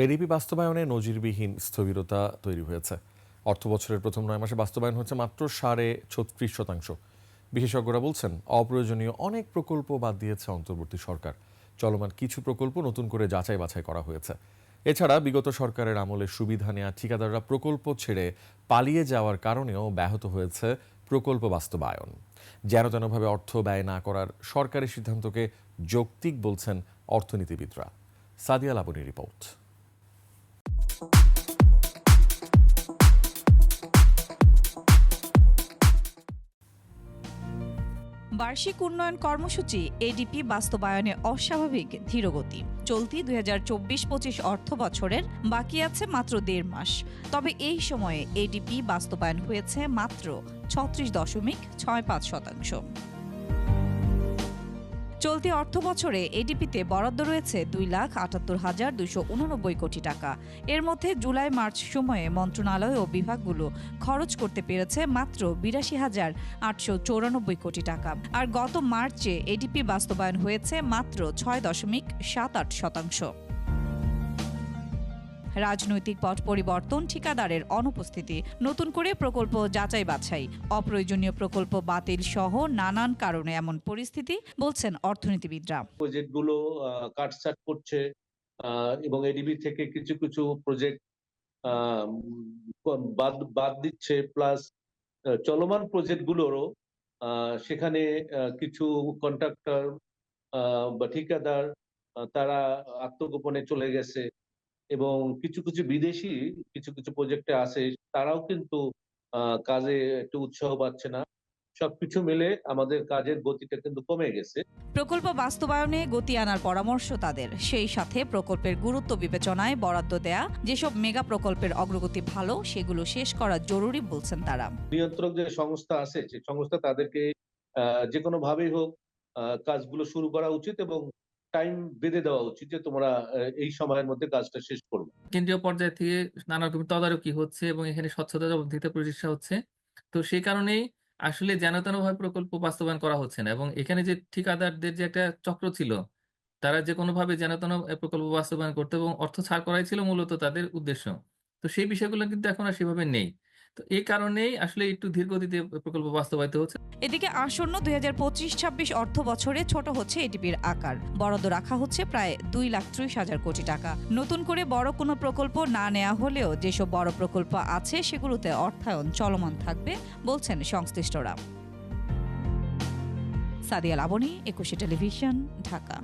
ADP বাস্তবায়নে নজিরবিহীন স্থবিরতা তৈরি হয়েছে। অর্থবছরের প্রথম 9 মাসে বাস্তবায়ন হচ্ছে মাত্র 36.5%। বিশেষজ্ঞরা বলছেন, অপ্রয়োজনীয় অনেক প্রকল্প বাদ দিয়েছে অন্তর্বর্তী সরকার। চলমান কিছু প্রকল্প নতুন করে যাচাই বাছাই করা হয়েছে। এছাড়া বিগত সরকারের আমলে সুবিধা নেওয়া ঠিকাদাররা প্রকল্প ছেড়ে পালিয়ে যাওয়ার কারণেও ব্যাহত হয়েছে প্রকল্প বাস্তবায়ন। যেন তেনভাবে অর্থ ব্যয় না করার সরকারের সিদ্ধান্তকে যৌক্তিক বলছেন অর্থনীতিবিদরা। সাদিয়া লাবনীর রিপোর্ট। বার্ষিক উন্নয়ন কর্মসূচি এডিপি বাস্তবায়নে অস্বাভাবিক ধীরগতি। চলতি 2024-25 অর্থ বছরের বাকি আছে মাত্র 1.5 মাস। তবে এই সময়ে এডিপি বাস্তবায়ন হয়েছে মাত্র 36.65%। চলতি অর্থ বছরে এডিপিতে বরাদ্দ রয়েছে 2,78,289 কোটি টাকা। এর মধ্যে জুলাই মার্চ সময়ে মন্ত্রণালয় ও বিভাগগুলো খরচ করতে পেরেছে মাত্র 82,894 কোটি টাকা। আর গত মার্চে এডিপি বাস্তবায়ন হয়েছে মাত্র 6.78%। রাজনৈতিক পট পরিবর্তন, ঠিকাদারের অনুপস্থিতি, নতুন করে প্রকল্প যাচাই বাছাই, অপ্রয়োজনীয় প্রকল্প বাতিল সহ নানান কারণে এমন পরিস্থিতি বলছেন অর্থনীতিবিদরা। প্রজেক্টগুলো কাটছাট করছে এবং এডিবি থেকে কিছু কিছু প্রজেক্ট বাদ দিচ্ছে, প্লাস চলমান প্রজেক্টগুলোরও সেখানে কিছু কন্ট্রাক্টর বা ঠিকাদার তারা আত্মগোপনে চলে গেছে এবং কিছু কিছু বিদেশি কিছু কিছু প্রজেক্টে আছে, তারাও কিন্তু কাজে একটু উৎসাহ পাচ্ছে না। সবকিছু মিলে আমাদের কাজের গতিটা কিন্তু কমে গেছে। প্রকল্প বাস্তবায়নে গতি আনার পরামর্শ তাদের। সেই সাথে প্রকল্পের গুরুত্ব বিবেচনায় বরাদ্দ দেয়া, যেসব মেগা প্রকল্পের অগ্রগতি ভালো সেগুলো শেষ করা জরুরি বলছেন তারা। নিয়ন্ত্রক যে সংস্থা আছে, সেই সংস্থা তাদেরকে যে কোনো ভাবেই হোক কাজগুলো শুরু করা উচিত এবং টাইম বেঁধে দেওয়া উচিত যে তোমরা এই সময়ের মধ্যে কাজটা শেষ করবে। কেন্দ্রীয় পর্যায় থেকে নানা রকম তদারকি হচ্ছে এবং এখানে স্বচ্ছতা জবাবদিহিতা প্রতিষ্ঠা হচ্ছে। তো সেই কারণেই আসলে যেন তেনভাবে প্রকল্প বাস্তবায়ন করা হচ্ছে না এবং এখানে যে ঠিকাদারদের যে একটা চক্র ছিল, তারা যে কোনোভাবে যেন তেন প্রকল্প বাস্তবায়ন করতো এবং অর্থ ছাড় করাই ছিল মূলত তাদের উদ্দেশ্য। তো সেই বিষয়গুলো কিন্তু এখন আর সেভাবে নেই। তো এই কারণেই আসলে একটু ধীর গতিতে প্রকল্প বাস্তবায়িত হচ্ছে। এদিকে আসন্ন 2025-26 অর্থ বছরে ছোট হচ্ছে এডিপির আকার। বরাদ্দ রাখা হচ্ছে প্রায় 2,30,000 কোটি টাকা। নতুন করে বড় কোনো প্রকল্প না নেওয়া হলেও যেসব বড় প্রকল্প আছে সেগুলোতে অর্থায়ন চলমান থাকবে বলছেন সংশ্লিষ্টরা। সাদিয়া লাবনী, 21 টেলিভিশন, ঢাকা।